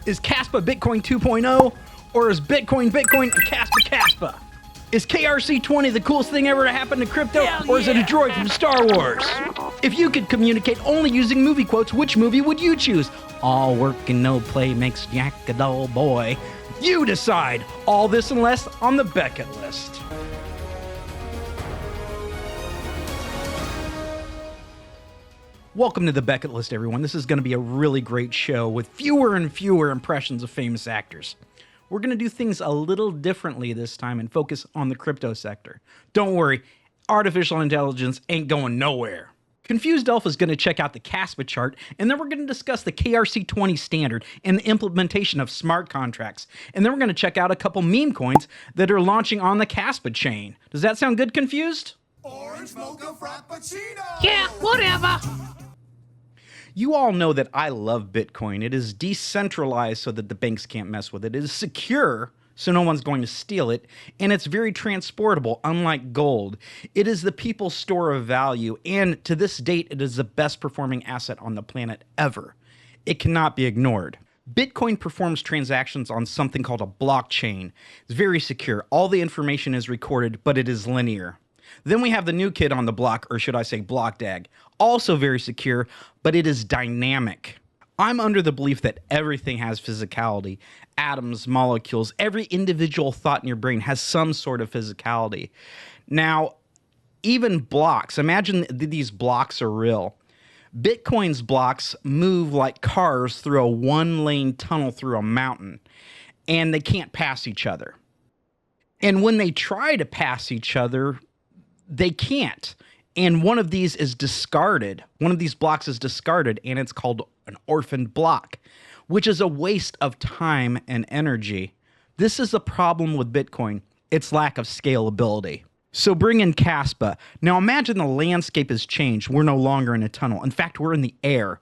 Is Kaspa Bitcoin 2.0? Or is Bitcoin and Kaspa? Is KRC20 the coolest thing ever to happen to crypto? Or is it a droid from Star Wars? If you could communicate only using movie quotes, which movie would you choose? All work and no play makes Jack a dull boy. You decide. All this and less on the Becket list. Welcome to the Becket list, everyone. This is going to be a really great show with fewer and fewer impressions of famous actors. We're going to do things a little differently this time and focus on the crypto sector. Don't worry, artificial intelligence ain't going nowhere. Confused Elf is going to check out the Kaspa chart, and then we're going to discuss the KRC20 standard and the implementation of smart contracts. And then we're going to check out a couple meme coins that are launching on the Kaspa chain. Does that sound good, Confused? Orange mocha frappuccino! Yeah, whatever. You all know that I love Bitcoin. It is decentralized so that the banks can't mess with it. It is secure so no one's going to steal it. And it's very transportable, unlike gold. It is the people's store of value. And to this date, it is the best performing asset on the planet ever. It cannot be ignored. Bitcoin performs transactions on something called a blockchain. It's very secure. All the information is recorded, but it is linear. Then we have the new kid on the block, or should I say blockdag. Also very secure, but it is dynamic. I'm under the belief that everything has physicality. Atoms, molecules, every individual thought in your brain has some sort of physicality. Now, even blocks, imagine these blocks are real. Bitcoin's blocks move like cars through a one-lane tunnel through a mountain, and they can't pass each other. And when they try to pass each other, they can't. And one of these is discarded. One of these blocks is discarded, and it's called an orphaned block, which is a waste of time and energy. This is a problem with Bitcoin, its lack of scalability. So bring in Kaspa. Now imagine the landscape has changed. We're no longer in a tunnel. In fact, we're in the air.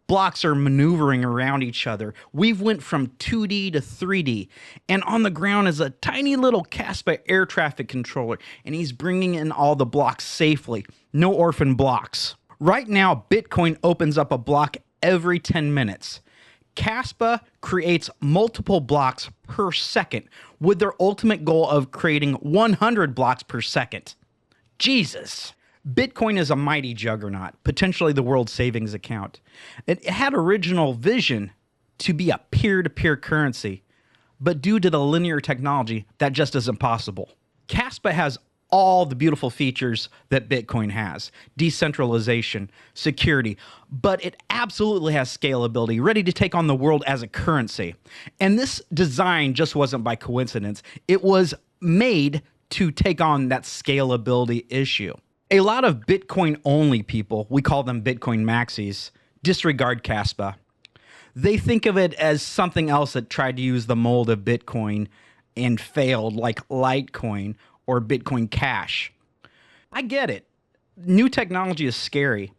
Blocks are maneuvering around each other. We've went from 2D to 3D, and on the ground is a tiny little Kaspa air traffic controller, and he's bringing in all the blocks safely. No orphan blocks. Right now, Bitcoin opens up a block every 10 minutes. Kaspa creates multiple blocks per second, with their ultimate goal of creating 100 blocks per second. Jesus! Bitcoin is a mighty juggernaut, potentially the world's savings account. It had original vision to be a peer-to-peer currency, but due to the linear technology, that just isn't possible. Kaspa has all the beautiful features that Bitcoin has: decentralization, security, but it absolutely has scalability, ready to take on the world as a currency. And this design just wasn't by coincidence. It was made to take on that scalability issue. A lot of Bitcoin-only people, we call them Bitcoin maxis, disregard Kaspa. They think of it as something else that tried to use the mold of Bitcoin and failed, like Litecoin or Bitcoin Cash. I get it. New technology is scary.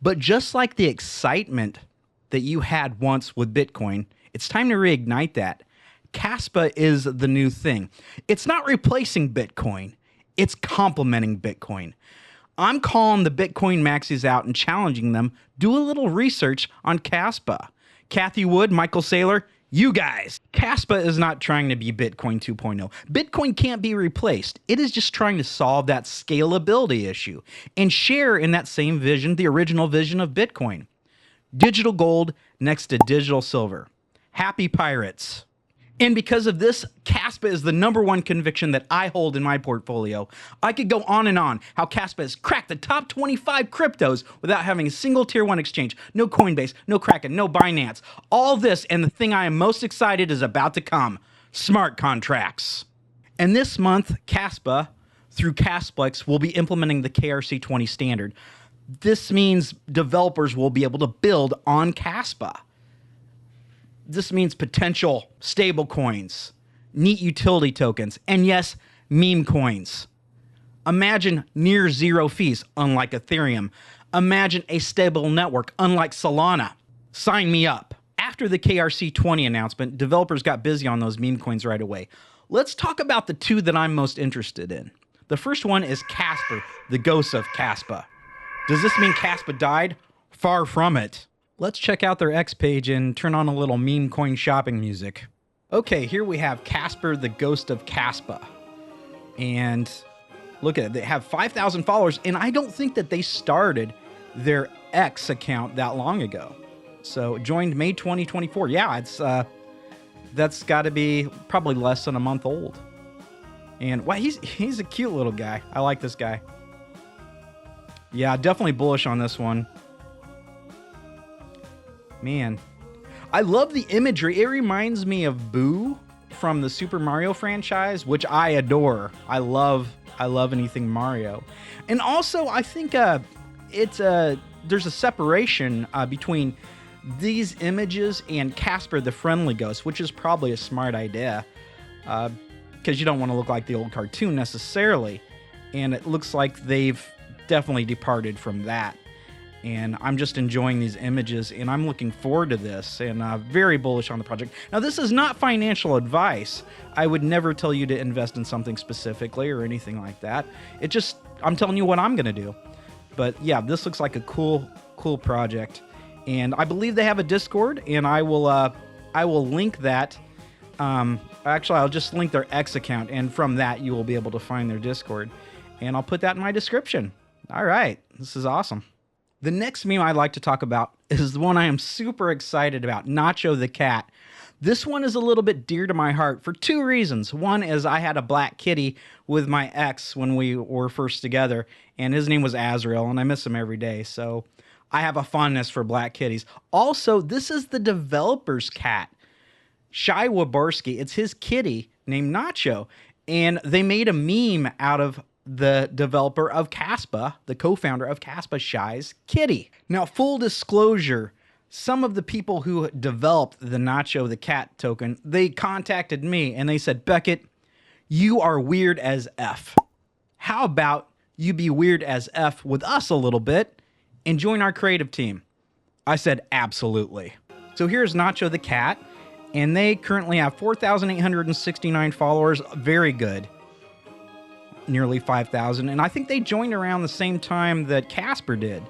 But just like the excitement that you had once with Bitcoin, it's time to reignite that. Kaspa is the new thing. It's not replacing Bitcoin. It's complementing Bitcoin. I'm calling the Bitcoin maxis out and challenging them. Do a little research on Kaspa. Kathy Wood, Michael Saylor, you guys. Kaspa is not trying to be Bitcoin 2.0. Bitcoin can't be replaced. It is just trying to solve that scalability issue and share in that same vision, the original vision of Bitcoin. Digital gold next to digital silver. Happy pirates. And because of this, Kaspa is the #1 conviction that I hold in my portfolio. I could go on and on how Kaspa has cracked the top 25 cryptos without having a single tier 1 exchange. No Coinbase, no Kraken, no Binance. All this, and the thing I am most excited is about to come: smart contracts. And this month, Kaspa, through Kasplex, will be implementing the KRC20 standard. This means developers will be able to build on Kaspa. This means potential stable coins, neat utility tokens, and yes, meme coins. Imagine near zero fees, unlike Ethereum. Imagine a stable network, unlike Solana. Sign me up. After the KRC20 announcement, developers got busy on those meme coins right away. Let's talk about the two that I'm most interested in. The first one is Casper, the ghost of Kaspa. Does this mean Kaspa died? Far from it. Let's check out their X page and turn on a little meme coin shopping music. Okay, here we have Casper, the Ghost of Kaspa. And look at it, they have 5,000 followers, and I don't think that they started their X account that long ago. So joined May 2024. Yeah, it's that's got to be probably less than a month old. And wow, he's a cute little guy. I like this guy. Yeah, definitely bullish on this one. Man, I love the imagery. It reminds me of Boo from the Super Mario franchise, which I adore. I love anything Mario. And also, I think there's a separation between these images and Casper the Friendly Ghost, which is probably a smart idea because you don't want to look like the old cartoon necessarily. And it looks like they've definitely departed from that. And I'm just enjoying these images, and I'm looking forward to this, and very bullish on the project. Now, this is not financial advice. I would never tell you to invest in something specifically or anything like that. I'm telling you what I'm going to do. But yeah, this looks like a cool project. And I believe they have a Discord, and I will link that. Actually, I'll just link their X account, and from that, you will be able to find their Discord. And I'll put that in my description. All right, this is awesome. The next meme I'd like to talk about is the one I am super excited about, Nacho the Cat. This one is a little bit dear to my heart for two reasons. One is I had a black kitty with my ex when we were first together, and his name was Azrael, and I miss him every day, so I have a fondness for black kitties. Also, this is the developer's cat, Shai Waborski. It's his kitty named Nacho, and they made a meme out of the developer of Caspa, the co-founder of Kaspa, Shai's kitty. Now, full disclosure, some of the people who developed the Nacho the Cat token, they contacted me and they said, Becket, you are weird as F. How about you be weird as F with us a little bit and join our creative team? I said, absolutely. So here's Nacho the Cat, and they currently have 4,869 followers. Very good. Nearly 5,000, and I think they joined around the same time that Casper did.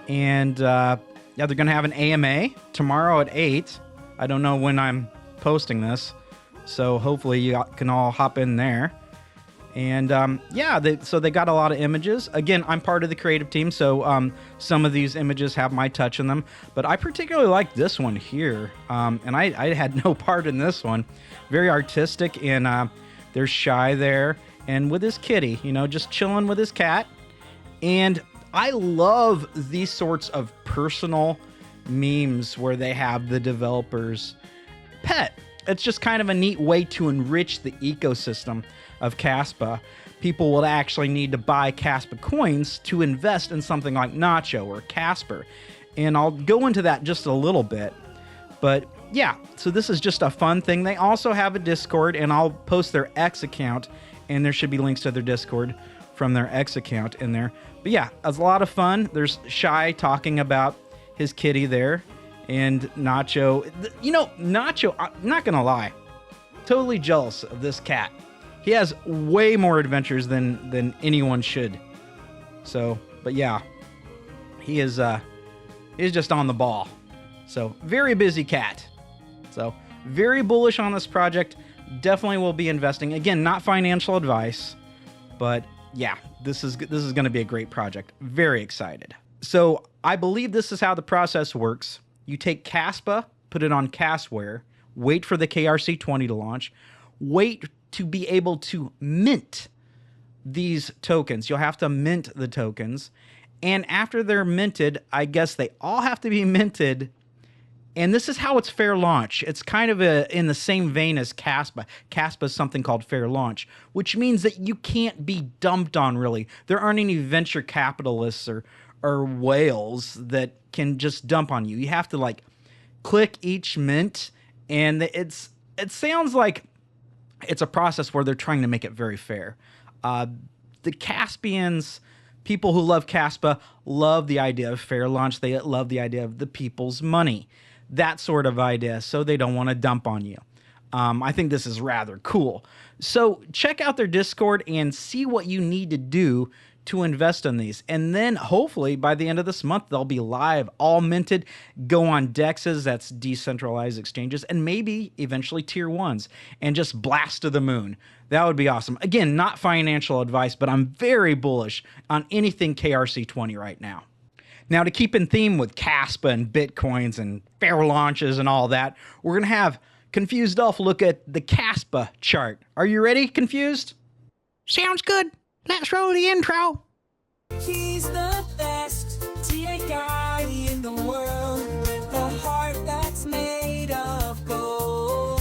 And yeah, they're going to have an AMA tomorrow at 8. I don't know when I'm posting this, so hopefully you can all hop in there. And yeah, so they got a lot of images. Again, I'm part of the creative team, so some of these images have my touch in them, but I particularly like this one here. And I had no part in this one. Very artistic, and there's Shai there, and with his kitty, just chilling with his cat. And I love these sorts of personal memes where they have the developer's pet. It's just kind of a neat way to enrich the ecosystem of Caspa. People will actually need to buy Caspa coins to invest in something like Nacho or Casper. And I'll go into that just a little bit. But yeah, so this is just a fun thing. They also have a Discord, and I'll post their X account, and there should be links to their Discord from their X account in there. But yeah, it's a lot of fun. There's Shai talking about his kitty there, and Nacho. Nacho, I'm not gonna lie, totally jealous of this cat. He has way more adventures than anyone should. So, but yeah, he's just on the ball. So, very busy cat. So, very bullish on this project. Definitely will be investing. Again, not financial advice, but yeah, this is going to be a great project. Very excited. So, I believe this is how the process works. You take Caspa, put it on Casware, wait for the KRC20 to launch, wait to be able to mint these tokens. You'll have to mint the tokens. And after they're minted, I guess they all have to be minted. And this is how it's fair launch. It's kind of in the same vein as Caspa. Caspa is something called fair launch, which means that you can't be dumped on, really. There aren't any venture capitalists or whales that can just dump on you. You have to click each mint, and it sounds like it's a process where they're trying to make it very fair. The Caspians, people who love Caspa, love the idea of fair launch. They love the idea of the people's money, that sort of idea, so they don't want to dump on you. I think this is rather cool. So check out their Discord and see what you need to do to invest in these. And then hopefully by the end of this month, they'll be live, all minted, go on DEXs, that's decentralized exchanges, and maybe eventually tier ones, and just blast to the moon. That would be awesome. Again, not financial advice, but I'm very bullish on anything KRC20 right now. Now, to keep in theme with Caspa and Bitcoins and fair launches and all that, we're going to have Confused Elf look at the Kaspa chart. Are you ready, Confused? Sounds good. Let's roll the intro. He's the best TA guy in the world with a heart that's made of gold.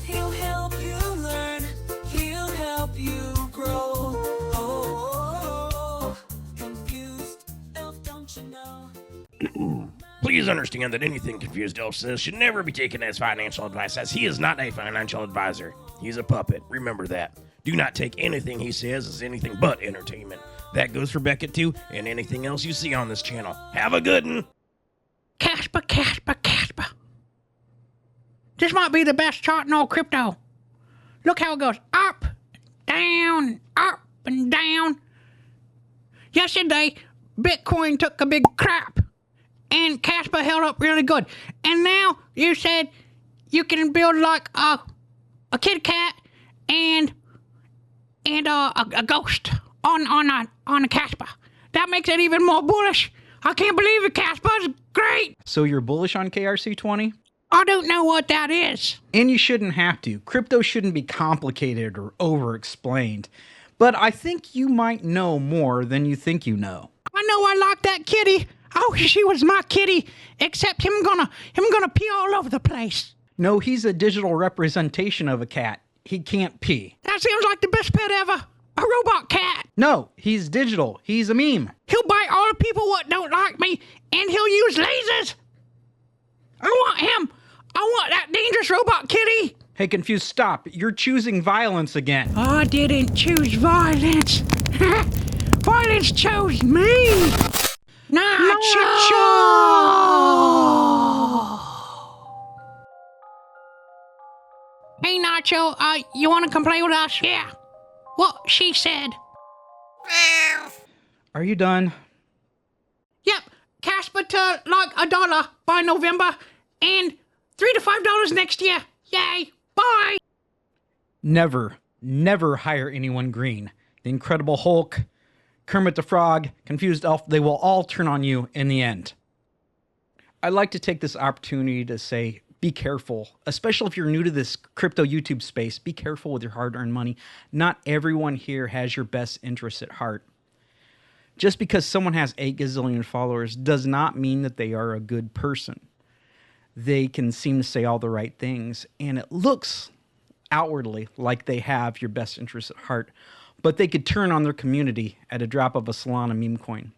He'll help you learn, he'll help you grow. Oh, confused elf, don't you know? Please understand that anything Confused Elf says should never be taken as financial advice, as he is not a financial advisor. He's a puppet. Remember that. Do not take anything he says as anything but entertainment. That goes for Becket too, and anything else you see on this channel. Have a good one. Kaspa, Kaspa, Kaspa. This might be the best chart in all crypto. Look how it goes up, and down. Yesterday, Bitcoin took a big crap, and Kaspa held up really good. And now you said you can build like a kitty cat and a ghost on a Kaspa. That makes it even more bullish. I can't believe it. Kaspa's great. So you're bullish on KRC20? I don't know what that is. And you shouldn't have to. Crypto shouldn't be complicated or over-explained. But I think you might know more than you think you know. I know I like that kitty. I wish she was my kitty. Except him gonna pee all over the place. No, he's a digital representation of a cat. He can't pee. That sounds like the best pet ever. A robot cat. No, he's digital. He's a meme. He'll bite all the people what don't like me, and he'll use lasers. I want him. I want that dangerous robot kitty. Hey, Confused, stop. You're choosing violence again. I didn't choose violence. Violence chose me. Nacho. Hey, Nacho, you want to come play with us? Yeah. What she said. Are you done? Yep. Kaspa to like $1 by November and $3 to $5 next year. Yay. Bye. Never, never hire anyone green. The Incredible Hulk, Kermit the Frog, Confused Elf, they will all turn on you in the end. I'd like to take this opportunity to say, be careful, especially if you're new to this crypto YouTube space. Be careful with your hard-earned money. Not everyone here has your best interests at heart. Just because someone has 8 gazillion followers does not mean that they are a good person. They can seem to say all the right things, and it looks outwardly like they have your best interests at heart, but they could turn on their community at a drop of a Solana meme coin.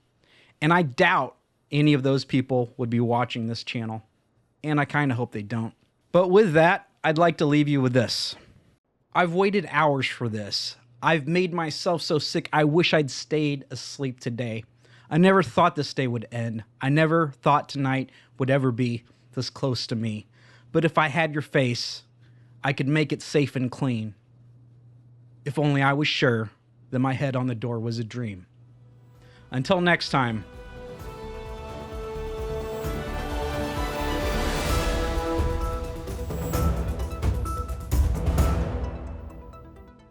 And I doubt any of those people would be watching this channel. And I kind of hope they don't. But with that, I'd like to leave you with this. I've waited hours for this. I've made myself so sick, I wish I'd stayed asleep today. I never thought this day would end. I never thought tonight would ever be this close to me. But if I had your face, I could make it safe and clean. If only I was sure that my head on the door was a dream. Until next time,